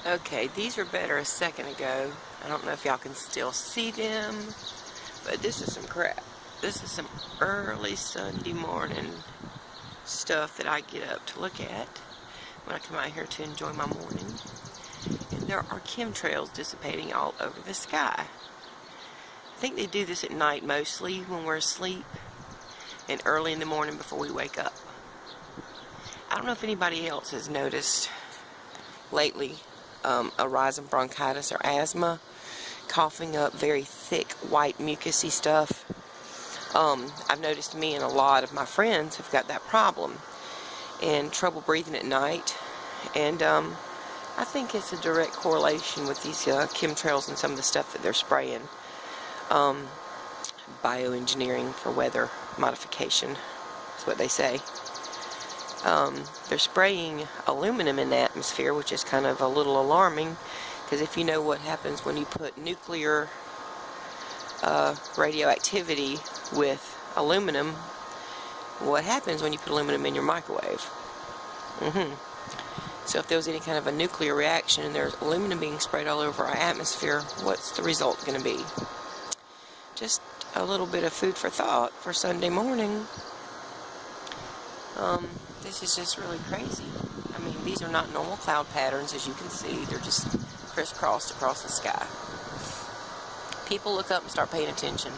Okay, these were better a second ago. I don't know if y'all can still see them, but this is some crap. This is some early Sunday morning stuff that I get up to look at when I come out here to enjoy my morning. And there are chemtrails dissipating all over the sky. I think they do this at night mostly when we're asleep and early in the morning before we wake up. I don't know if anybody else has noticed lately a rise in bronchitis or asthma, coughing up very thick white mucousy stuff. I've noticed me and a lot of my friends have got that problem and trouble breathing at night, and I think it's a direct correlation with these chemtrails and some of the stuff that they're spraying. Bioengineering for weather modification is what they say. They're spraying aluminum in the atmosphere, which is kind of a little alarming, because if you know what happens when you put nuclear radioactivity with aluminum, what happens when you put aluminum in your microwave? So if there was any kind of a nuclear reaction and there's aluminum being sprayed all over our atmosphere, what's the result going to be? Just a little bit of food for thought for Sunday morning. This is just really crazy. I mean, these are not normal cloud patterns, as you can see. They're just crisscrossed across the sky. People look up and start paying attention.